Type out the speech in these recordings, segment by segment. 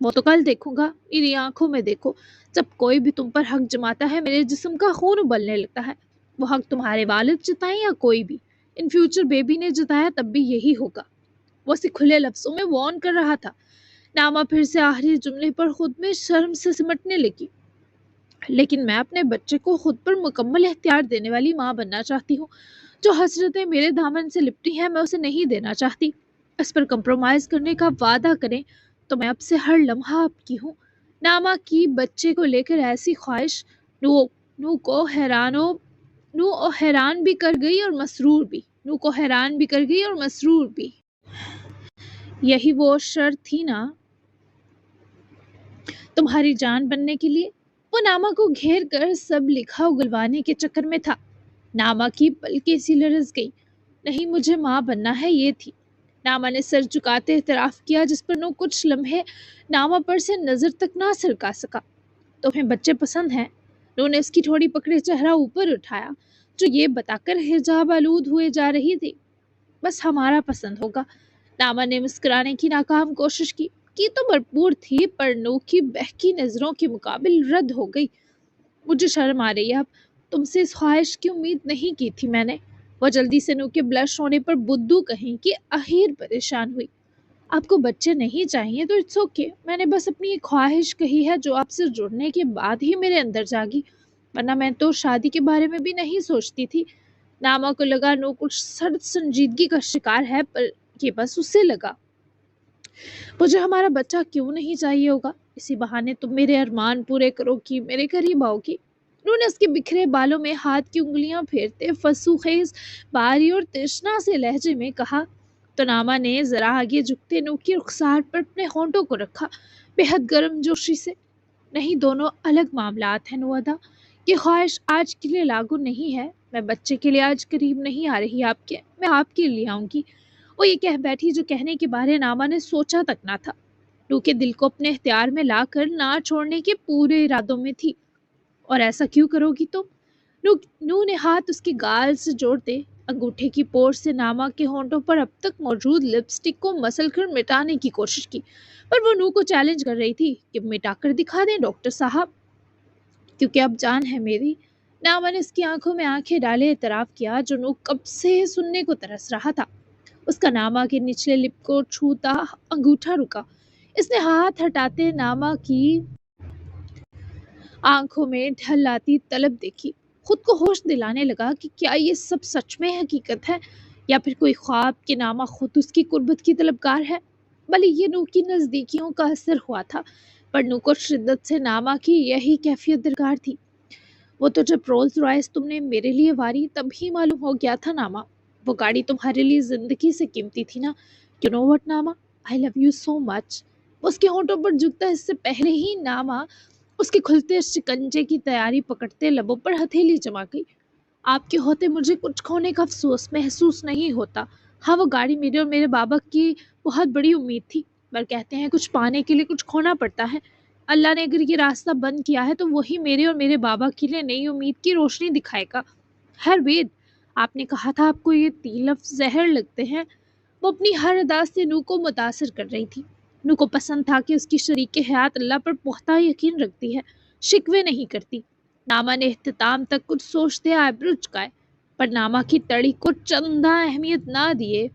وہ تو کل دیکھوں گا، میری آنکھوں میں دیکھو، جب کوئی بھی تم پر حق جماتا ہے میرے جسم کا خون ابلنے لگتا ہے۔ وہ حق تمہارے والد جتائیں یا کوئی بھی، ان فیوچر بیبی نے جتایا تب بھی یہی ہوگا۔ وہ اسے کھلے لفظوں میں وارن کر رہا تھا۔ نعمہ پھر سے آخری جملے پر خود میں شرم سے سمٹنے لگی۔ لیکن میں اپنے بچے کو خود پر مکمل اختیار دینے والی ماں بننا چاہتی ہوں۔ جو حسرتیں میرے دامن سے لپٹی ہیں میں اسے نہیں دینا چاہتی۔ اس پر کمپرومائز کرنے کا وعدہ کریں تو میں اب سے ہر لمحہ آپ کی ہوں۔ نعمہ کی بچے کو لے کر ایسی خواہش نو کو حیران بھی کر گئی اور مسرور بھی۔ نو کو حیران بھی کر گئی اور مسرور بھی۔ یہی وہ شرط تھی نا تمہاری جان بننے کے لیے؟ وہ نامہ کو گھیر کر سب لکھا اگلوانے کے چکر میں تھا۔ نامہ کی پلکیں سی لرز گئی۔ نہیں، مجھے ماں بننا ہے، یہ تھی۔ نامہ نے سر جھکاتے اعتراف کیا، جس پر نو کچھ لمحے نامہ پر سے نظر تک نہ سرکا سکا۔ تمہیں بچے پسند ہیں؟ نو نے اس کی تھوڑی پکڑے چہرہ اوپر اٹھایا، جو یہ بتا کر حجاب آلود ہوئے جا رہی تھی۔ بس ہمارا پسند ہوگا۔ نامہ نے مسکرانے کی ناکام کوشش کی تو بھرپور تھی، پر نو کی بہکی نظروں کے مقابل رد ہو گئی۔ مجھے شرم آ رہی ہے اب، تم سے اس خواہش کی امید نہیں کی تھی میں نے۔ وہ جلدی سے نو کے بلش ہونے پر بدو کہیں کہ اخیر پریشان ہوئی۔ آپ کو بچے نہیں چاہیے تو اٹس اوکے، میں نے بس اپنی ایک خواہش کہی ہے جو آپ سے جڑنے کے بعد ہی میرے اندر جاگی، ورنہ میں تو شادی کے بارے میں بھی نہیں سوچتی تھی۔ نامہ کو لگا نو کچھ سخت سنجیدگی کا شکار ہے، پر یہ بس اسے لگا۔ مجھے ہمارا بچہ کیوں نہیں چاہیے ہوگا؟ اسی بہانے تم میرے ارمان پورے کرو گی، میرے قریب آؤ گی۔ نو نے اس کے بکھرے بالوں میں ہاتھ کی انگلیاں پھیرتے فسو خیز باری اور تشنا سے لہجے میں کہا تو نامہ نے ذرا آگے جھکتے نو کی رخسار پر اپنے ہونٹوں کو رکھا، بے حد گرم جوشی سے۔ نہیں، دونوں الگ معاملات ہیں نوادا۔ یہ خواہش آج کے لیے لاگو نہیں ہے۔ میں بچے کے لیے آج قریب نہیں آ رہی آپ کے، میں آپ کے لیے آؤں گی۔ وہ یہ کہہ بیٹھی جو کہنے کے بارے نامہ نے سوچا تک نہ تھا۔ نو کے دل کو اپنے اختیار میں لا کر نہ چھوڑنے کے پورے ارادوں میں تھی۔ اور ایسا کیوں کرو گی تم؟ نو نے ہاتھ اس کے گال سے جوڑتے انگوٹھے کی پور سے نامہ کے ہونٹوں پر اب تک موجود لپسٹک کو مسل کر مٹانے کی کوشش کی، پر وہ نو کو چیلنج کر رہی تھی کہ مٹا کر دکھا دیں ڈاکٹر صاحب، کیونکہ اب جان ہے میری۔ نامہ نے اس کی آنکھوں میں آنکھیں ڈالے اعتراف کیا، جو نو کب سے سننے کو ترس رہا تھا۔ اس کا نامہ کے نچلے لپ کو چھوتا انگوٹھا رکا۔ اس نے ہاتھ ہٹاتے نامہ کی آنکھوں میں ڈھل آتی طلب دیکھی۔ خود کو ہوش دلانے لگا کہ کیا یہ سب سچ میں حقیقت ہے یا پھر کوئی خواب کہ نامہ خود اس کی قربت کی طلبگار ہے۔ بھلے یہ نو کی نزدیکیوں کا اثر ہوا تھا، پر نو کو شدت سے نامہ کی یہی کیفیت درکار تھی۔ وہ تو جب رولز رائس تم نے میرے لیے واری تب ہی معلوم ہو گیا تھا نامہ۔ وہ گاڑی تمہارے لیے زندگی سے قیمتی تھی نا۔ یو نو وٹ نامہ، آئی لو یو سو مچ۔ اس کے ہونٹوں پر جھکتا اس سے پہلے ہی نامہ اس کے کھلتے شکنجے کی تیاری پکڑتے لبوں پر ہتھیلی جما گئی۔ آپ کے ہوتے مجھے کچھ کھونے کا افسوس محسوس نہیں ہوتا۔ ہاں، وہ گاڑی میرے اور میرے بابا کی بہت بڑی امید تھی، پر کہتے ہیں کچھ پانے کے لیے کچھ کھونا پڑتا ہے۔ اللہ نے اگر یہ راستہ بند کیا ہے تو وہی میرے اور میرے بابا کے لیے نئی امید کی روشنی دکھائے گا۔ خیر وید، آپ نے کہا تھا آپ کو یہ 3 لفظ زہر لگتے ہیں۔ وہ اپنی ہر ادا سے نو کو متاثر کر رہی تھی۔ نو کو پسند تھا کہ اس کی شریک حیات اللہ پر پختہ یقین رکھتی ہے، شکوے نہیں کرتی۔ نامہ نے اختتام تک کچھ سوچتے آئیبرو چکائے، پر نامہ کی تڑی کو چندہ اہمیت نہ دیے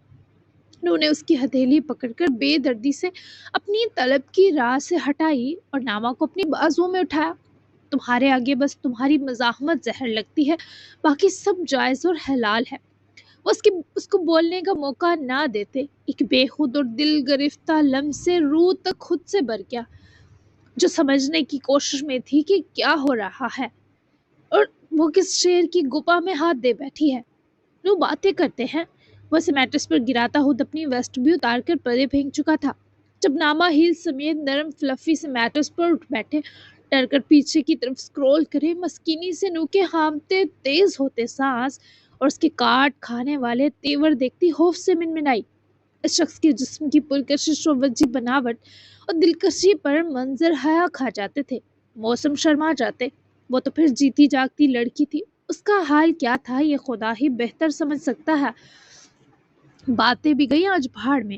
نو نے اس کی ہتھیلی پکڑ کر بے دردی سے اپنی طلب کی راہ سے ہٹائی اور نامہ کو اپنی بازوؤں میں اٹھایا۔ تمہارے آگے بس تمہاری مزاحمت زہر لگتی ہے، باقی سب جائز اور حلال ہے۔ وہ اس کو بولنے کا موقع نہ دیتے ایک بے خود اور دل گرفتہ لمس سے روح تک خود سے بھر گیا، جو سمجھنے کی کوشش میں تھی کہ کیا ہو رہا ہے اور وہ کس شیر کی گپا میں ہاتھ دے بیٹھی ہے۔ نو باتیں کرتے ہیں۔ وہ اسے میٹرس پر گراتا خود اپنی ویسٹ بھی اتار کر پردے پھینک چکا تھا، جب نامہ ہیل سمیت نرم فلفی سے میٹرس پر اٹھ بیٹھے، ڈر کر پیچھے کی طرف سکرول کرے مسکینی سے نو کے ہامتے تیز ہوتے سانس اور اس کے کاٹ کھانے والے تیور دیکھتی خوف سے منمنائی۔ اس شخص کے جسم کی پرکشش و وجی بناوٹ اور دلکشی پر منظر حیا کھا جاتے تھے، موسم شرما جاتے۔ وہ تو پھر جیتی جاگتی لڑکی تھی، اس کا حال کیا تھا یہ خدا ہی بہتر سمجھ سکتا ہے۔ باتیں بھی گئی آج بھاڑ میں۔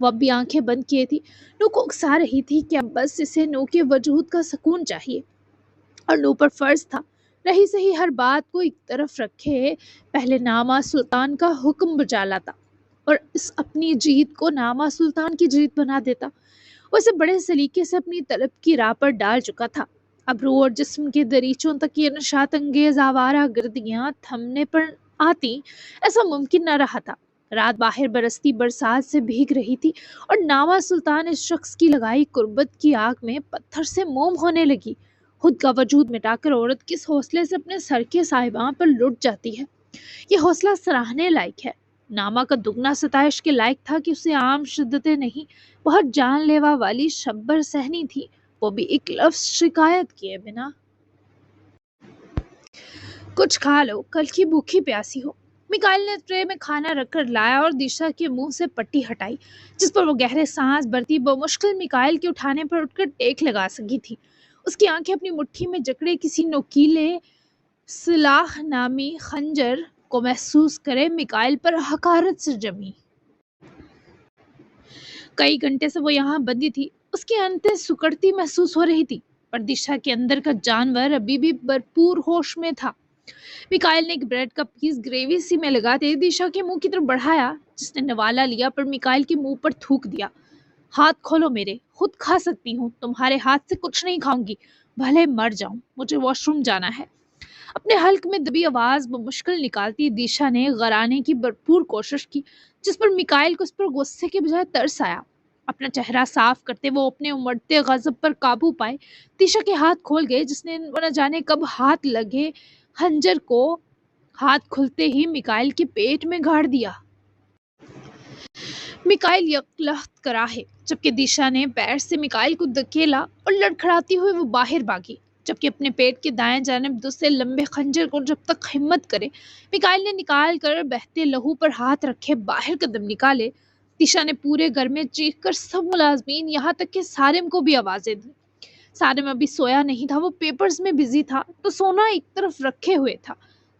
وہ اب بھی آنکھیں بند کیے تھی۔ نو کو اکسا رہی تھی کہ اب بس اسے نو کے وجود کا سکون چاہیے، اور نو پر فرض تھا رہی سہی ہر بات کو ایک طرف رکھے پہلے نامہ سلطان کا حکم بجا لاتا اور اس اپنی جیت کو نامہ سلطان کی جیت بنا دیتا۔ وہ اسے بڑے سلیقے سے اپنی طلب کی راہ پر ڈال چکا تھا۔ اب روح اور جسم کے دریچوں تک یہ نشاط انگیز آوارہ گردیاں تھمنے پر آتی ایسا ممکن نہ رہا تھا۔ رات باہر برستی برسات سے بھیگ رہی تھی اور نامہ سلطان اس شخص کی لگائی قربت کی آگ میں پتھر سے موم ہونے لگی۔ خود کا وجود مٹا کر عورت کس حوصلے سے اپنے سر کے صاحباں پر لٹ جاتی ہے، یہ حوصلہ سراہنے لائق ہے۔ نامہ کا دگنا ستائش کے لائق تھا کہ اسے عام شدتیں نہیں، بہت جان لیوا والی شبر سہنی تھی، وہ بھی ایک لفظ شکایت کیے بنا۔ کچھ کھا لو، کل کی بھوکی پیاسی ہو۔ میکائل نے ٹرے میں کھانا رکھ کر لایا اور دیشا کے منہ سے پٹی ہٹائی جس پر وہ گہرے سانس بھرتی بمشکل میکائل کے اٹھانے پر اٹھ کر ٹیک لگا سکی تھی۔ اس کی آنکھیں اپنی مٹھی میں جکڑے کسی نوکیلے سلاح نامی خنجر کو محسوس کرے میکائل پر حقارت سے جمی۔ کئی گھنٹے سے وہ یہاں بندی تھی، اس کی انتیں سکڑتی محسوس ہو رہی تھی، پر دیشا کے اندر کا جانور ابھی بھی بھرپور ہوش میں تھا۔ میکائل نے ایک بریڈ کا پیس گریوی سی میں لگاتے دیشا کے منہ کی طرف بڑھایا، جس نے نوالا لیا پر میکائل کے منہ پر تھوک دیا۔ ہاتھ کھولو میرے، خود کھا سکتی ہوں، تمہارے ہاتھ سے کچھ نہیں کھاؤں گی، بھلے مر جاؤں، مجھے واش روم جانا ہے۔ اپنے حلق میں دبی آواز بمشکل نکالتی دیشا نے غرانے کی بھرپور کوشش کی، جس پر میکائل کو اس پر غصے کے بجائے ترس آیا۔ اپنا چہرہ صاف کرتے وہ اپنے امڑتے غضب پر قابو پائے دیشا کے ہاتھ کھول گئے، جس نے وہ نہ جانے کب ہاتھ لگے خنجر کو ہاتھ کھلتے ہی میکائل کے پیٹ میں گاڑ دیا۔ میکائل یکلخت کرا ہے، جبکہ دیشا نے پیر سے میکائل کو دھکیلا اور لڑکھڑاتی ہوئے وہ باہر بھاگی، جبکہ اپنے پیٹ کے دائیں جانب دوسرے لمبے خنجر کو جب تک ہمت کرے میکائل نے نکال کر بہتے لہو پر ہاتھ رکھے باہر قدم نکالے۔ دیشا نے پورے گھر میں چیخ کر سب ملازمین یہاں تک کہ سارم کو بھی آوازیں دی۔ سارم ابھی سویا نہیں تھا، وہ پیپرز میں بزی تھا تو سونا ایک طرف رکھے ہوئے تھا۔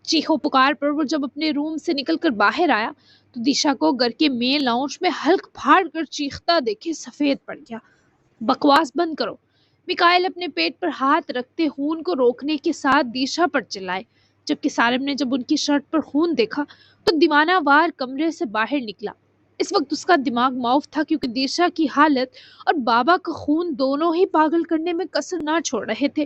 چیخو پکار پر وہ جب اپنے روم سے نکل کر باہر آیا تو دیشا کو گھر کے مین لاؤنج میں حلق پھاڑ کر چیختا دیکھے سفید پڑ گیا۔ بکواس بند کرو، میکائل اپنے پیٹ پر ہاتھ رکھتے خون کو روکنے کے ساتھ دیشا پر چلائے، جبکہ سارم نے جب ان کی شرٹ پر خون دیکھا تو دیوانہ وار کمرے سے باہر نکلا۔ اس وقت اس کا دماغ معاف تھا کیونکہ دیشا کی حالت اور بابا کا خون دونوں ہی پاگل کرنے میں کسر نہ چھوڑ رہے تھے۔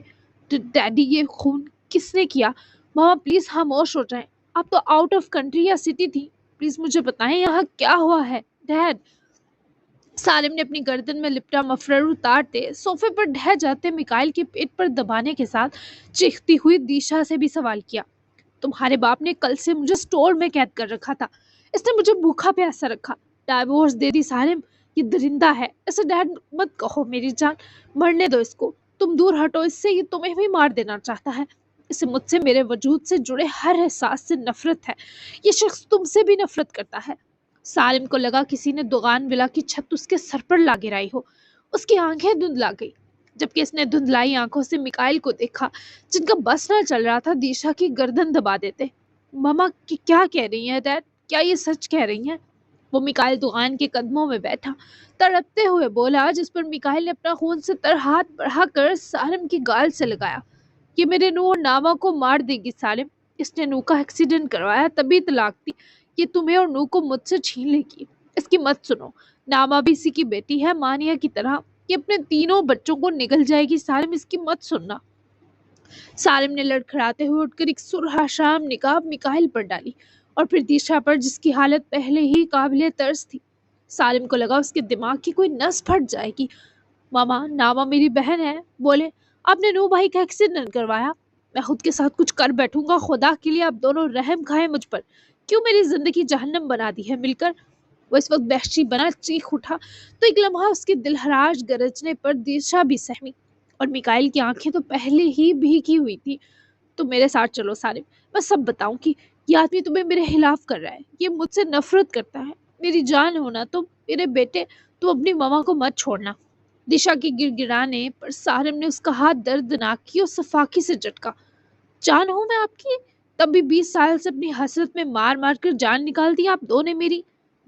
ڈیڈی، یہ خون کس نے کیا؟ ماما پلیز خاموش ہو جائیں، آپ تو آؤٹ آف کنٹری یا سٹی تھی، پلیز مجھے بتائیں یہاں کیا ہوا ہے ڈیڈ۔ سالم نے اپنی گردن میں لپٹا مفرر اتارتے صوفے پر ڈھہ جاتے میکائل کے پیٹ پر دبانے کے ساتھ چیختی ہوئی دیشا سے بھی سوال کیا، تمہارے باپ نے کل سے مجھے سٹور میں قید کر رکھا تھا، اس نے مجھے بھوکا پیاسا رکھا، ڈائیورس دے دی سالم، یہ درندہ ہے، اسے ڈیڈ مت کہو میری جان، مرنے دو اس کو، تم دور ہٹو اس سے، یہ تمہیں بھی مار دینا چاہتا ہے، اسے مجھ سے میرے وجود سے جڑے ہر احساس سے نفرت ہے، یہ شخص تم سے بھی نفرت کرتا ہے۔ سالم کو لگا کسی نے دوغان ولا کی چھت اس کے سر پر لا گرائی ہو، اس کی آنکھیں دھندلا گئی، جبکہ اس نے دھندلائی آنکھوں سے میکائل کو دیکھا جن کا بس نہ چل رہا تھا دیشا کی گردن دبا دیتے۔ ماما کیا کہہ رہی ہیں ڈیڈ، کیا یہ سچ کہہ رہی ہیں؟ وہ میکائل دوغان کے قدموں میں بیٹھا تڑپتے ہوئے بولا، جس پر میکائل نے اپنا خون سے تر ہاتھ بڑھا کر سالم کی گال سے لگایا، یہ میرے نو اور ناما کو مار دے گی سالم، اس نے نو کا ایکسیڈنٹ کروایا تبھی طلاق دی، یہ تمہیں اور نو کو مجھ سے چھین لے گی، اس کی مت سنو، ناما بھی اسی کی بیٹی ہے مانیہ کی طرح، یہ اپنے تینوں بچوں کو نگل جائے گی سالم، اس کی مت سننا۔ سالم نے لڑکھڑاتے ہوئے اٹھ کر ایک سرخ شام نقاب میکائل پر ڈالی اور پھر دیشا پر جس کی حالت پہلے ہی قابل ترس تھی۔ سالم کو لگا اس کے دماغ کی کوئی نس پھٹ جائے گی۔ ماما، ناما میری بہن ہے، بولے، آپ نے نو بھائی کا ایکسیڈنٹ کروایا، میں خود کے ساتھ کچھ کر بیٹھوں گا، خدا کے لیے آپ دونوں رحم کھائیں مجھ پر، کیوں میری زندگی جہنم بنا دی ہے مل کر۔ وہ اس وقت وحشی بنا چیخ اٹھا تو ایک لمحہ اس کے دل ہراش گرجنے پر دیشا بھی سہمی اور میکائل کی آنکھیں تو پہلے ہی بھیگی ہوئی تھی۔ تم میرے ساتھ چلو سالم، میں سب بتاؤں کہ یہ آدمی تمہیں میرے خلاف کر رہا ہے، یہ مجھ سے نفرت کرتا ہے، میری جان ہونا تم، میرے بیٹے، تم اپنی ماما کو مت چھوڑنا۔ دیشا کے گر گرانے پر سالم نے اس کا ہاتھ دردناک کی اور صفاقی سے جھٹکا، جان ہوں میں آپ کی؟ تب بھی 20 سال سے اپنی حسرت میں مار مار کر جان نکال دی آپ دو نے میری،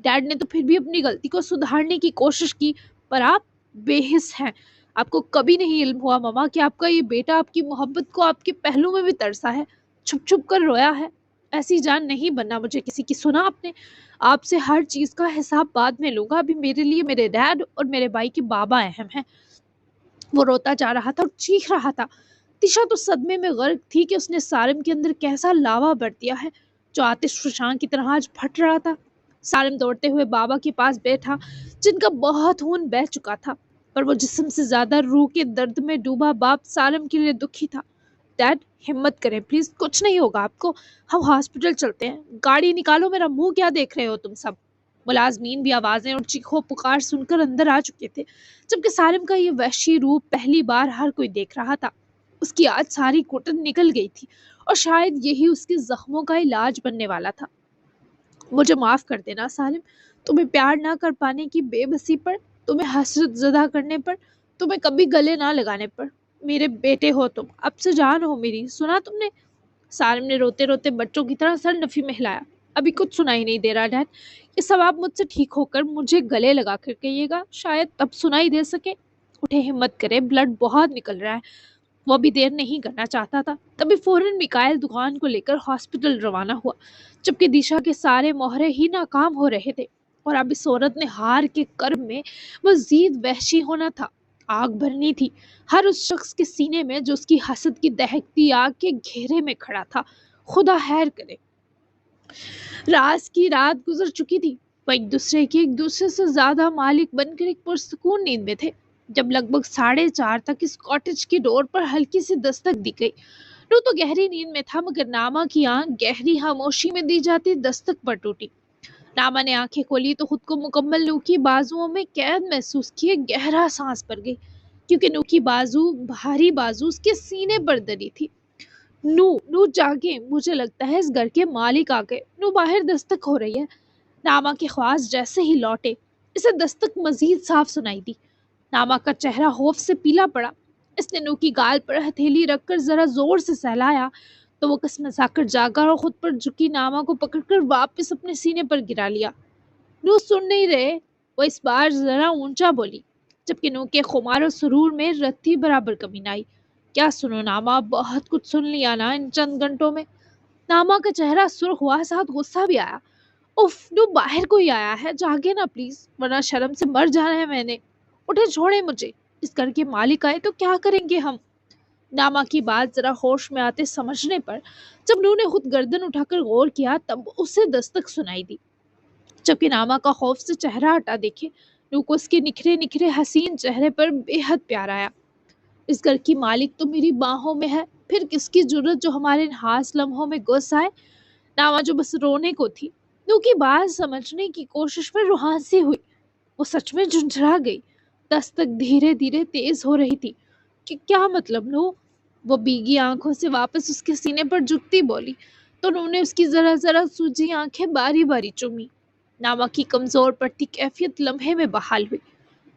ڈیڈ نے تو پھر بھی اپنی غلطی کو سدھارنے کی کوشش کی، پر آپ بے حس ہیں۔ آپ کو کبھی نہیں علم ہوا ماما کہ آپ کا یہ بیٹا آپ کی محبت کو آپ کے پہلو میں بھی ترسا ہے، چھپ چھپ کر رویا ہے۔ ایسی جان نہیں بننا مجھے کسی کی، سنا آپ نے؟ آپ سے ہر چیز کا حساب بعد میں لوں گا، ابھی میرے لیے میرے ڈیڈ اور میرے بھائی کے بابا اہم ہیں۔ وہ روتا جا رہا تھا اور چیخ رہا تھا۔ تشا تو صدمے میں غرق تھی کہ اس نے سارم کے اندر کیسا لاوا بھر دیا ہے جو آتش فشاں کی طرح آج پھٹ رہا تھا۔ سالم دوڑتے ہوئے بابا کے پاس بیٹھا جن کا بہت خون بہہ چکا تھا، پر وہ جسم سے زیادہ روح کے درد میں ڈوبا باپ سالم کے لیے دکھی تھا۔ ڈیڈ ہمت کریں پلیز، کچھ نہیں ہوگا آپ کو، ہم ہاسپٹل چلتے ہیں، گاڑی نکالو، میرا منہ کیا دیکھ رہے ہو تم سب؟ ملازمین بھی آوازیں اور چیخوں پکار سن کر اندر آ چکے تھے، جبکہ سالم کا یہ وحشی روپ پہلی بار ہر کوئی دیکھ رہا تھا۔ اس کی آج ساری کٹن نکل گئی تھی اور شاید یہی اس کے زخموں کا علاج بننے والا تھا۔ مجھے معاف کر دینا سالم، تمہیں پیار نہ کر پانے کی بے بسی پر، تمہیں حسرت زدہ کرنے پر، تمہیں کبھی گلے نہ لگانے پر۔ میرے بیٹے ہو تم، اب سے جان ہو میری، سنا تم نے؟ سالم نے روتے روتے بچوں کی طرح سر نفی میں ہلایا۔ ابھی کچھ سنائی نہیں دے رہا ڈیڈ، یہ سب آپ مجھ سے ٹھیک ہو کر مجھے گلے لگا کر کہیے گا، شاید تب سنائی دے سکے۔ اٹھے، ہمت کرے، بلڈ بہت نکل رہا ہے۔ وہ بھی دیر نہیں کرنا چاہتا تھا، تبھی فوراً میکائل دکان کو لے کر ہاسپٹل روانہ ہوا، جبکہ دشا کے سارے مہرے ہی ناکام ہو رہے تھے اور اب اس عورت نے ہار کے کرب میں مزید وحشی ہونا تھا۔ آگ بھرنی تھی ہر اس شخص کے سینے میں جو اس کی حسد کی دہکتی آگ کے گھیرے میں کھڑا تھا۔ خدا خیر کرے۔ راز کی رات گزر چکی تھی، وہ ایک دوسرے سے زیادہ مالک بن کر ایک پرسکون نیند میں تھے، جب لگ بھگ 4:30 تک اس کاٹیج کی ڈور پر ہلکی سی دستک دی گئی۔ نو تو گہری نیند میں تھا، مگر ناما کی آنکھ گہری خاموشی میں دی جاتی دستک پر ٹوٹی۔ ناما نے آنکھیں کھولی تو خود کو مکمل نو کی بازوؤں میں قید محسوس کیے گہرا سانس بھر گئی، کیونکہ نو کی بھاری بازو اس کے سینے پر دری تھی۔ نو جاگے، مجھے لگتا ہے اس گھر کے مالک آ گئے۔ نو باہر دستک ہو رہی ہے۔ ناما کے خواص جیسے ہی لوٹے، اسے دستک مزید صاف سنائی دی۔ ناما کا چہرہ خوف سے پیلا پڑا۔ اس نے نو کی گال پر ہتھیلی رکھ کر ذرا زور سے سہلایا تو وہ کسمسا کر جاگا اور خود پر جھکی ناما کو پکڑ کر واپس اپنے سینے پر گرا لیا۔ نو سن نہیں رہے، وہ اس بار ذرا اونچا بولی، جبکہ نو کے خمار و سرور میں رتی برابر کمی نہ آئی۔ کیا سنو ناما، بہت کچھ سن لیا نا ان چند گھنٹوں میں؟ ناما کا چہرہ سرخ ہوا، ساتھ غصہ بھی آیا۔ اف، نو باہر کوئی آیا ہے، جاگے نا پلیز، ورنہ شرم سے مر جانا ہے میں نے۔ اٹھے، چھوڑے مجھے، اس گھر کے مالک آئے تو کیا کریں گے ہم؟ ناما کی بات ذرا ہوش میں آتے سمجھنے پر جب نو نے خود گردن اٹھا کر غور کیا تب اسے دستک سنائی دی، جبکہ ناما کا خوف سے چہرہ ہٹا دیکھے نو کو اس کے نکھرے نکھرے حسین چہرے پر بے حد پیار آیا۔ اس گھر کی مالک تو میری باہوں میں ہے، پھر کس کی ضرورت جو ہمارے خاص لمحوں میں گھس آئے؟ ناما جو بس رونے کو تھی۔ نو کی بات سمجھنے کی کوشش میں روحانسی ہوئی، وہ سچ میں جھنجھلا گئی۔ دستک دھیرے دھیرے تیز ہو رہی تھی۔ کہ کیا مطلب نو؟ وہ بیگی آنکھوں سے واپس اس کے سینے پر جھکتی بولی تو نو نے اس کی ذرا ذرا سوجی آنکھیں باری باری چومی۔ ناما کی کمزور پڑتی کیفیت لمحے میں بحال ہوئی۔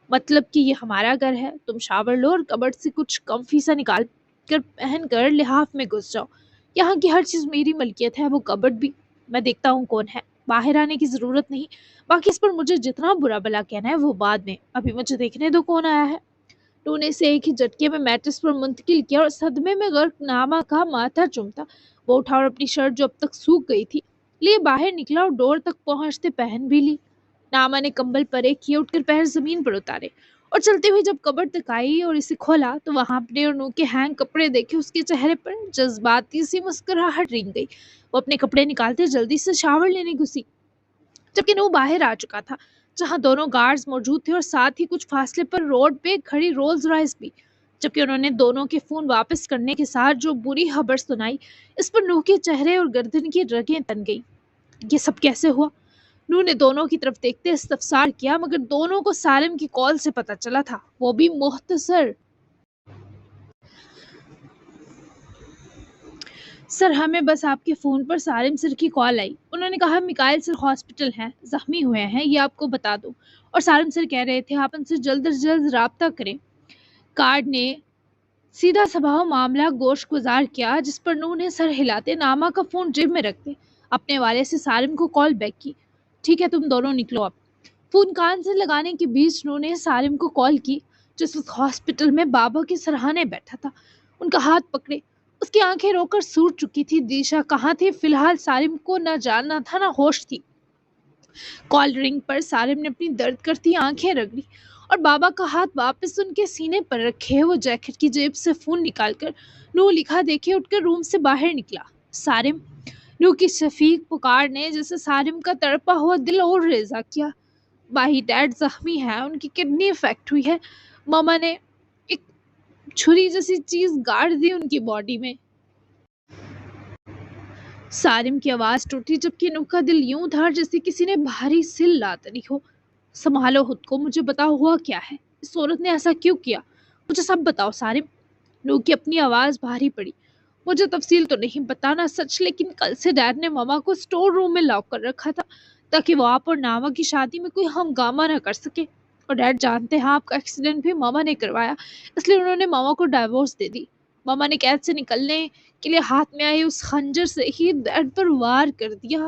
مطلب کہ یہ ہمارا گھر ہے، تم شاور لو اور کبٹ سے کچھ کمفی سا نکال کر پہن کر لحاف میں گھس جاؤ۔ یہاں کی ہر چیز میری ملکیت ہے، وہ کبٹ بھی۔ میں دیکھتا ہوں کون ہے، باہر آنے کی ضرورت نہیں، باقی اس پر مجھے جتنا برا بلا کہنا ہے وہ بعد میں، ابھی مجھے دیکھنے دو کون آیا ہے۔ نو نے اسے ایک ہی جھٹکے میں میٹرس پر منتقل کیا اور صدمے میں غرق ناما کا ماتھا چومتا وہ اٹھا اور اپنی شرٹ جو اب تک سوکھ گئی تھی لیے باہر نکلا اور ڈور تک پہنچتے پہن بھی لی۔ ناما نے کمبل پرے کیے، اٹھ کر پیر زمین پر اتارے اور چلتے ہوئے جب کبٹ تک آئی اور اسے کھولا تو وہاں اپنے اور نو کے ہینگ کپڑے دیکھے اس کے چہرے پر جذباتی سی مسکراہٹ رنگ گئی۔ وہ اپنے کپڑے نکالتے جلدی سے شاور لینے گھسی، جبکہ نو باہر آ چکا تھا جہاں دونوں گارڈز موجود تھے اور ساتھ ہی کچھ فاصلے پر روڈ پہ کھڑی رولز رائس بھی، جبکہ انہوں نے دونوں کے فون واپس کرنے کے ساتھ جو بری خبر سنائی اس پر نو کے چہرے اور گردن کی رگیں تن گئی۔ یہ سب کیسے ہوا؟ نو نے دونوں کی طرف دیکھتے استفسار کیا، مگر دونوں کو سالم کی کال سے پتہ چلا تھا، وہ بھی مختصر۔ سر، ہمیں بس آپ کے فون پر سالم سر کی کال آئی، انہوں نے کہا میکائل سر ہاسپٹل ہیں، زخمی ہوئے ہیں، یہ آپ کو بتا دو، اور سالم سر کہہ رہے تھے آپ ان سے جلد از جلد رابطہ کریں۔ کارڈ نے سیدھا سباؤ معاملہ گوش گزار کیا، جس پر نو نے سر ہلاتے ناما کا فون جیب میں رکھتے اپنے والے سے سالم کو کال بیک کی۔ ٹھیک ہے تم دونوں نکلو اب۔ فون کان سے لگانے کے بیچ نور نے سالم کو کال کی، جس وقت ہاسپٹل میں بابا کے سرہانے بیٹھا تھا۔ ان کا ہاتھ پکڑے اس کی آنکھیں رو کر سوٹ چکی تھی۔ دیشا کہاں تھی؟ فی الحال سالم کو نہ جاننا تھا نہ ہوش تھی۔ کال رنگ پر سالم نے اپنی درد کرتی آنکھیں رگڑی اور بابا کا ہاتھ واپس ان کے سینے پر رکھے وہ جیکٹ کی جیب سے فون نکال کر نو لکھا دیکھے اٹھ کر روم سے باہر نکلا۔ سالم! نو کی شفیق پکار نے جیسے سالم کا تڑپا ہوا دل اور ریزہ کیا۔ بھائی ڈیڈ زخمی ہے، ان کی کڈنی افیکٹ ہوئی ہے، ماما نے ایک چھری جیسی چیز گاڑ دی ان کی باڈی میں۔ سالم کی آواز ٹوٹی جبکہ نو کا دل یوں تھا جیسے کسی نے بھاری سل لاتڑی ہو۔ سنبھالو خود کو، مجھے بتاؤ ہوا کیا ہے؟ اس عورت نے ایسا کیوں کیا؟ مجھے سب بتاؤ سالم۔ نو کی اپنی آواز بھاری پڑی۔ مجھے تفصیل تو نہیں بتانا سچ، لیکن کل سے ڈیڈ نے ماما کو سٹور روم میں لاک کر رکھا تھا تاکہ وہ آپ اور ناما کی شادی میں کوئی ہنگامہ نہ کر سکے۔ اور ڈیڈ جانتے ہیں آپ کا ایکسیڈنٹ بھی ماما نے کروایا، اس لیے انہوں نے ماما کو ڈائیورس دے دی۔ ماما نے قید سے نکلنے کے لیے ہاتھ میں آئے اس خنجر سے ہی ڈیڈ پر وار کر دیا۔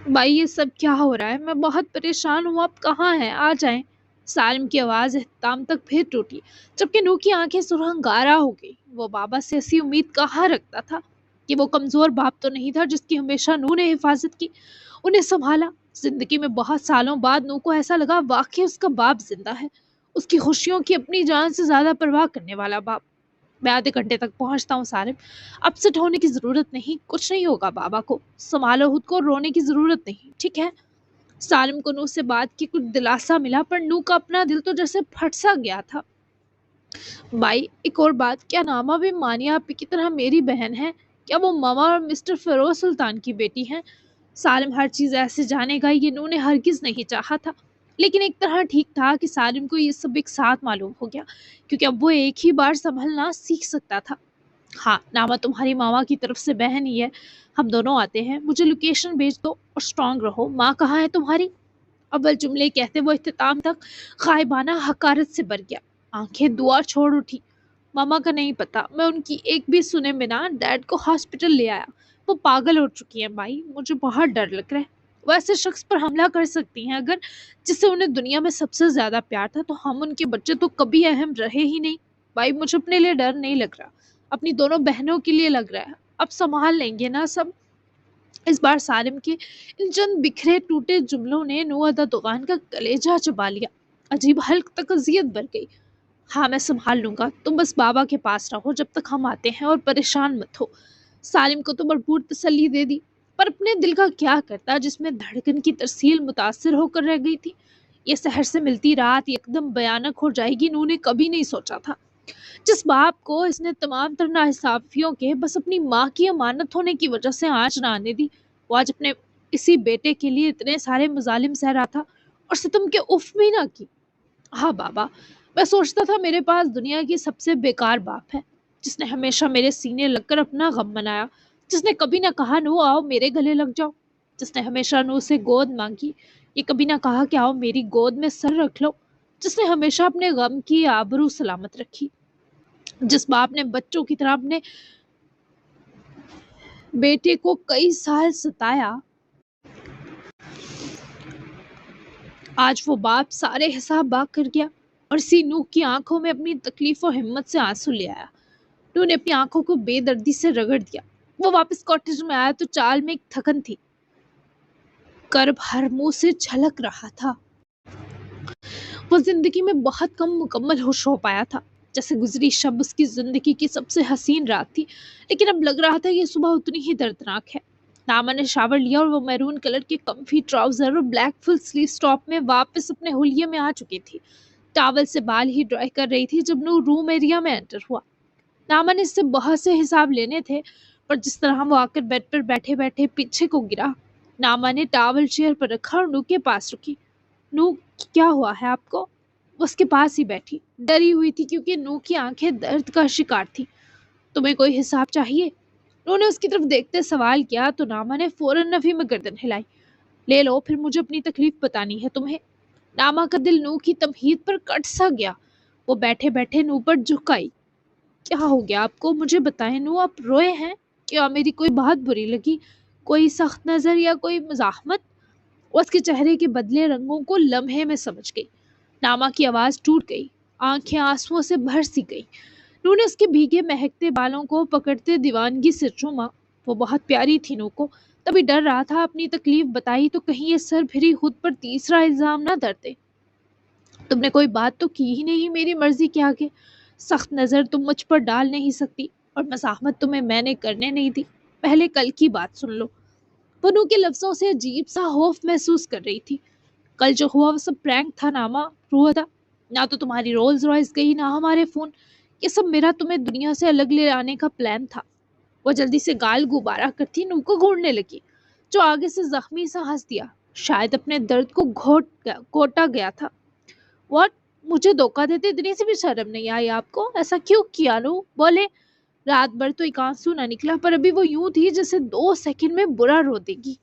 بھائی یہ سب کیا ہو رہا ہے؟ میں بہت پریشان ہوں، آپ کہاں ہیں؟ آ جائیں۔ سالم کی آواز اختتام تک پھر ٹوٹی جبکہ نو کی آنکھیں سرخ گارا ہو گئی۔ وہ بابا سے ایسی امید کہاں رکھتا تھا کہ وہ کمزور باپ تو نہیں تھا جس کی ہمیشہ نو نے حفاظت کی، انہیں سنبھالا۔ زندگی میں بہت سالوں بعد نو کو ایسا لگا واقعی اس کا باپ زندہ ہے، اس کی خوشیوں کی اپنی جان سے زیادہ پرواہ کرنے والا باپ۔ میں آدھے گھنٹے تک پہنچتا ہوں سالم، اپسٹ ہونے کی ضرورت نہیں، کچھ نہیں ہوگا بابا کو، سنبھالو خود کو، رونے کی ضرورت نہیں، ٹھیک ہے؟ سالم کو نو سے بات کی کچھ دلاسا ملا، پر نو کا اپنا دل تو جیسے پھٹ سا گیا تھا۔ بھائی ایک اور بات، کیا ناما بھی مانیہ آپی کی طرح میری بہن ہے؟ کیا وہ ماما اور مسٹر فیروز سلطان کی بیٹی ہیں؟ سالم ہر چیز ایسے جانے گا یہ نو نے ہرگز نہیں چاہا تھا، لیکن ایک طرح ٹھیک تھا کہ سالم کو یہ سب ایک ساتھ معلوم ہو گیا، کیونکہ اب وہ ایک ہی بار سنبھلنا سیکھ سکتا تھا۔ ہاں ناما تمہاری ماما کی طرف سے بہن ہی ہے، ہم دونوں آتے ہیں، مجھے لوکیشن بھیج دو اور اسٹرانگ رہو۔ ماں کہاں ہے تمہاری؟ اول جملے کہتے وہ اختتام تک غائبانہ حقارت سے بھر گیا۔ آنکھیں دعا چھوڑ اٹھی۔ ماما کا نہیں پتا، میں ان کی ایک بھی سنے بنا ڈیڈ کو ہاسپٹل لے آیا، وہ پاگل ہو چکی ہیں بھائی، مجھے بہت ڈر لگ رہا ہے، وہ ایسے شخص پر حملہ کر سکتی ہیں اگر جس سے انہیں دنیا میں سب سے زیادہ پیار تھا، تو ہم ان کے بچے تو کبھی اہم رہے ہی نہیں۔ بھائی مجھے اپنے لیے ڈر نہیں لگ رہا، اپنی دونوں بہنوں کے لیے لگ رہا ہے، اب سنبھال لیں گے نا سب۔ اس بار سالم کے ان چند بکھرے ٹوٹے جملوں نے نو ادا دکان کا کلیجہ چبا لیا۔ عجیب حلق تک اذیت بھر گئی۔ ہاں میں سنبھال لوں گا، تم بس بابا کے پاس رہو جب تک ہم آتے ہیں اور پریشان مت ہو۔ سالم کو تو بھرپور تسلی دے دی، پر اپنے دل کا کیا کرتا جس میں دھڑکن کی ترسیل متاثر ہو کر رہ گئی تھی۔ یہ شہر سے ملتی رات یکدم بھیانک ہو جائے گی، نو نے کبھی نہیں سوچا تھا۔ جس باپ کو اس نے تمام تر ناانصافیوں کے بس اپنی ماں کی امانت ہونے کی وجہ سے آنچ نہ آنے دی، وہ آج اپنے اسی بیٹے کے لیے اتنے سارے مظالم سہ رہا تھا اور ستم کے اف بھی نہ کی۔ ہاں بابا، میں سوچتا تھا میرے پاس دنیا کی سب سے بیکار باپ ہے، جس نے ہمیشہ میرے سینے لگ کر اپنا غم منایا، جس نے کبھی نہ کہا نو آؤ میرے گلے لگ جاؤ، جس نے ہمیشہ نو سے گود مانگی، یہ کبھی نہ کہا کہ آؤ میری گود میں سر رکھ لو، جس نے ہمیشہ اپنے غم کی آبرو سلامت رکھی، جس باپ نے بچوں کی طرح اپنے بیٹے کو کئی سال ستایا، آج وہ باپ سارے حساب باغ کر گیا اور اسی نو کی آنکھوں میں اپنی تکلیف و ہمت سے آنسو لے آیا۔ نو نے اپنی آنکھوں کو بے دردی سے رگڑ دیا۔ وہ واپس کاٹیج میں آیا تو چال میں ایک تھکن تھی، کرب ہر منہ سے جھلک رہا تھا۔ وہ زندگی میں بہت کم مکمل خوش ہو پایا تھا، جیسے گزری شب اس کی زندگی کی سب سے حسین رات تھی، لیکن اب لگ رہا تھا یہ صبح اتنی ہی دردناک ہے۔ ناما نے شاور لیا اور وہ میرون کلر کے کمفی ٹراؤزر اور بلیک فل سلیو ٹاپ میں واپس اپنے حلیے میں آ چکی تھی۔ ٹاول سے بال ہی ڈرائی کر رہی تھی جب نو روم ایریا میں انٹر ہوا۔ ناما نے اس سے بہت سے حساب لینے تھے، پر جس طرح وہ آ کر بیڈ پر بیٹھے بیٹھے پیچھے کو گرا، ناما نے ٹاول چیئر پر رکھا اور نو کے پاس رکی۔ نو کیا ہوا ہے آپ کو؟ وہ اس کے پاس ہی بیٹھی ڈری ہوئی تھی کیونکہ نو کی آنکھیں درد کا شکار تھی۔ تمہیں کوئی حساب چاہیے؟ نو نے اس کی طرف دیکھتے سوال کیا تو ناما نے فوراً نفی میں گردن ہلائی۔ لے لو، پھر مجھے اپنی تکلیف بتانی ہے تمہیں۔ ناما کا دل نو کی تمہید پر کٹ سا گیا، وہ بیٹھے بیٹھے نو پر جھک آئی۔ کیا ہو گیا آپ کو؟ مجھے بتائیں نو، آپ روئے ہیں؟ کیا میری کوئی بات بری لگی؟ کوئی سخت نظر یا کوئی مزاحمت؟ وہ اس کے چہرے کے بدلے رنگوں کو لمحے میں سمجھ گئی۔ ناما کی آواز ٹوٹ گئی، آنکھیں آنسوؤں سے بھر سی گئی۔ نو نے اس کے بھیگے مہکتے بالوں کو پکڑتے دیوانگی سے چوما۔ وہ بہت پیاری تھی نو کو، تبھی ڈر رہا تھا اپنی تکلیف بتائی تو کہیں یہ سر پھری خود پر تیسرا الزام نہ دھرتے۔ تم نے کوئی بات تو کی ہی نہیں میری مرضی کے آگے، سخت نظر تم مجھ پر ڈال نہیں سکتی، اور مزاحمت تمہیں میں نے کرنے نہیں دی۔ پہلے کل کی بات سن لو۔ وہ نو کے لفظوں سے عجیب سا خوف محسوس کر رہی تھی۔ کل جو ہوا وہ سب پرینک تھا ناما، ہوا تھا۔ نہ تو تمہاری رولز رائس گئی، نہ ہمارے فون، یہ سب میرا تمہیں دنیا سے الگ لے آنے کا پلان تھا۔ وہ جلدی سے گال غبارہ کرتی نو کو گھورنے لگی، جو آگے سے زخمی سا ہنس دیا، شاید اپنے درد کو گھوٹا گیا تھا۔ واٹ؟ مجھے دھوکہ دیتے اتنی سی بھی شرم نہیں آئی آپ کو؟ ایسا کیوں کیا نو؟ بولے۔ رات بھر تو ایک آنسو نہ نکلا، پر ابھی وہ یوں تھی جیسے 2 سیکنڈ میں برا رو دے گی۔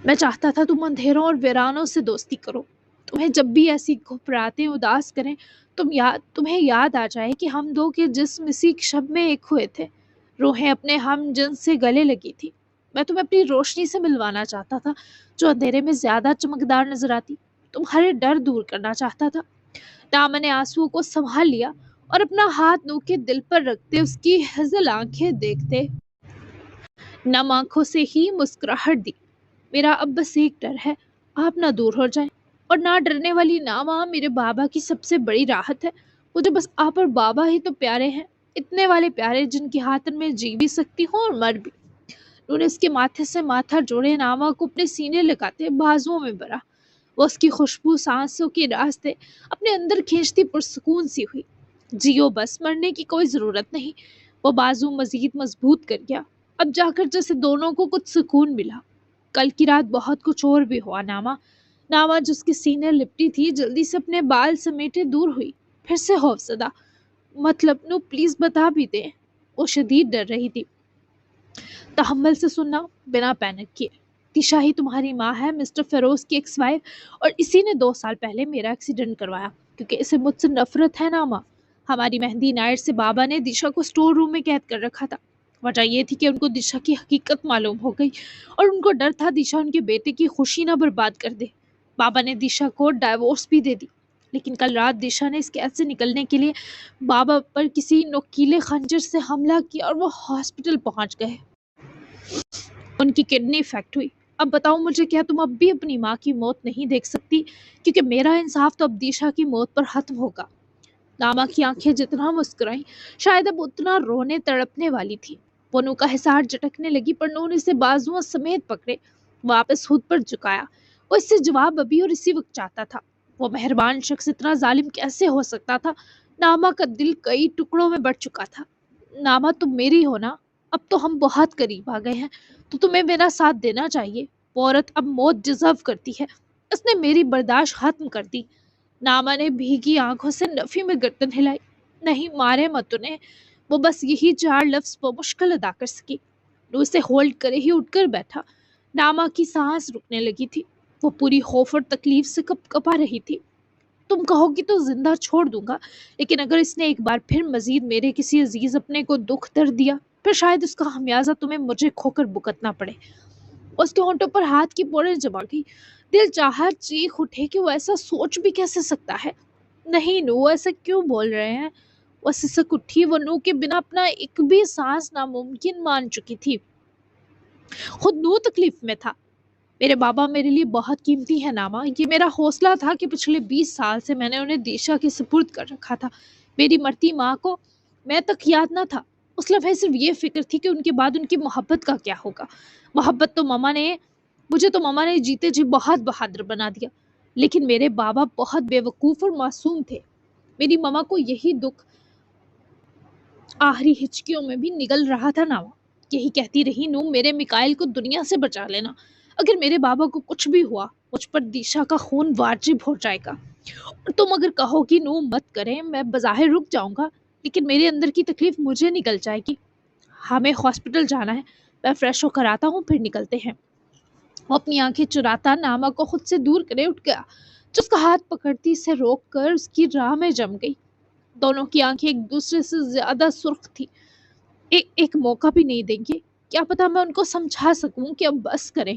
میں چاہتا تھا تم اندھیروں اور ویرانوں سے دوستی کرو، تمہیں جب بھی ایسی گھبراہٹیں اداس کریں تمہیں یاد آ جائے کہ ہم دو کے جسم اسی شب میں ایک ہوئے تھے، روحیں اپنے ہم جنس سے گلے لگی تھی۔ میں تمہیں اپنی روشنی سے ملوانا چاہتا تھا، جو اندھیرے میں زیادہ چمکدار نظر آتی، تمہارے ڈر دور کرنا چاہتا تھا۔ دامن نے آنسوؤں کو سنبھال لیا اور اپنا ہاتھ نو کے دل پر رکھتے اس کی ہزل آنکھیں دیکھتے نم آنکھوں سے ہی مسکراہٹ دی۔ میرا اب بس ایک ڈر ہے، آپ نہ دور ہو جائیں، اور نہ ڈرنے والی ناما میرے بابا کی سب سے بڑی راحت ہے۔ مجھے بس آپ اور بابا ہی تو پیارے ہیں، اتنے والے پیارے جن کی خاطر میں جی بھی سکتی ہوں اور مر بھی۔ انہوں نے اس کے ماتھے سے ماتھا جوڑے ناما کو اپنے سینے لگاتے بازوؤں میں بھرا۔ وہ اس کی خوشبو سانسوں کے راستے اپنے اندر کھینچتی پرسکون سی ہوئی۔ جیو بس، مرنے کی کوئی ضرورت نہیں۔ وہ بازو مزید مضبوط کر گیا، اب جا کر جیسے دونوں کو کچھ سکون ملا۔ کل کی رات بہت کچھ اور بھی ہوا ناما جس کے سینے لپٹی تھی جلدی سے اپنے بال سمیٹے دور ہوئی، پھر سے خوف زدہ۔ مطلب نو پلیز بتا بھی دیں۔ وہ شدید ڈر رہی تھی۔ تحمل سے سننا، بنا پینک کیے۔ تشا ہی تمہاری ماں ہے، مسٹر فیروز کی ایکس وائف، اور اسی نے 2 سال پہلے میرا ایکسیڈنٹ کروایا، کیونکہ اسے مجھ سے نفرت ہے ناما۔ ہماری مہندی نائٹ سے بابا نے دشا کو سٹور روم میں قید کر رکھا تھا۔ وجہ یہ تھی کہ ان کو دشا کی حقیقت معلوم ہو گئی، اور ان کو ڈر تھا دشا ان کے بیٹے کی خوشی نہ برباد کر دے۔ بابا نے دشا کو ڈائیورس بھی دے دی، لیکن کل رات دشا نے اس قید سے نکلنے کے لیے بابا پر کسی نوکیلے خنجر سے حملہ کیا اور وہ ہاسپٹل پہنچ گئے۔ ان کی کڈنی افیکٹ ہوئی۔ اب بتاؤ مجھے، کیا تم اب بھی اپنی ماں کی موت نہیں دیکھ سکتی؟ کیونکہ میرا انصاف تو اب دشا کی موت پر ختم ہوگا۔ ناما کی آنکھیں جتنا مسکرائیں، شاید اب اتنا رونے تڑپنے والی تھی۔ وہ نو کا حصار جھٹکنے لگی، پر نو نے اسے بازوؤں سمیت پکڑے واپس خود پر جھکایا۔ وہ اس سے جواب ابھی اور اسی وقت چاہتا تھا۔ وہ مہربان شخص اتنا ظالم کیسے ہو سکتا تھا؟ ناما کا دل کئی ٹکڑوں میں بٹ چکا تھا۔ ناما تم میری ہو نا؟ اب تو ہم بہت قریب آ گئے ہیں، تو تمہیں میرا ساتھ دینا چاہیے۔ وہ عورت اب موت ڈیزرو کرتی ہے، اس نے میری برداشت ختم کر دی۔ ناما نے بھیگی آنکھوں سے نفی میں گردن ہلائی۔ نہیں، مارے مت انہیں۔ وہ بس یہی 4 لفظ بمشکل ادا کر سکی۔ وہ اسے ہولڈ کرے ہی اٹھ کر بیٹھا۔ ناما کی سانس رکنے لگی تھی، وہ پوری خوف اور تکلیف سے کپ کپا رہی تھی۔ تم کہو گی تو زندہ چھوڑ دوں گا، لیکن اگر اس نے ایک بار پھر مزید میرے کسی عزیز اپنے کو دکھ درد دیا، پھر شاید اس کا خمیازہ تمہیں مجھے کھو کر بھگتنا پڑے۔ اس کے ہونٹوں پر ہاتھ کی پوریں جما گئی۔ دل چاہا چیخ اٹھے کہ وہ ایسا سوچ بھی کیسے سکتا ہے۔ نہیں نو، ایسا کیوں بول رہے ہیں؟ وہ سسک اٹھی۔ وہ نو کے بنا اپنا ایک بھی سانس ناممکن مان چکی تھی۔ خود نو تکلیف میں تھا۔ میرے بابا میرے لیے بہت قیمتی ہے ناما، یہ میرا حوصلہ تھا کہ پچھلے 20 سال سے میں نے انہیں دشا کے سپرد کر رکھا تھا۔ میری مرتی ماں کو میں تک یاد نہ تھا، اس لمحے صرف یہ فکر تھی کہ ان کے بعد ان کی محبت کا کیا ہوگا۔ محبت تو مجھے تو ماما نے جیتے جی بہت بہادر بنا دیا، لیکن میرے بابا بہت بے وقوف اور معصوم تھے۔ میری ماما کو یہی دکھ آخری ہچکیوں میں بھی نگل رہا تھا ناما، یہی کہتی رہی نو میرے میکائل کو دنیا سے بچا لینا، اگر میرے بابا کو کچھ بھی ہوا مجھ پر دشا کا خون واجب ہو جائے گا، اور تم اگر کہو گی نو مت کریں، میں بظاہر رک جاؤں گا، لیکن میرے اندر کی تکلیف مجھے نکل جائے گی۔ ہمیں ہاسپٹل جانا ہے، میں فریش ہو کر آتا ہوں، پھر نکلتے ہیں۔ وہ اپنی آنکھیں چراتا ناما کو خود سے دور کرے اٹھ گیا، جو اس کا ہاتھ پکڑتی سے روک کر اس کی راہ میں جم گئی۔ دونوں کی آنکھیں ایک دوسرے سے زیادہ سرخ تھی۔ ایک موقع بھی نہیں دیں گے؟ کیا پتا میں ان کو سمجھا سکوں کہ اب بس کریں۔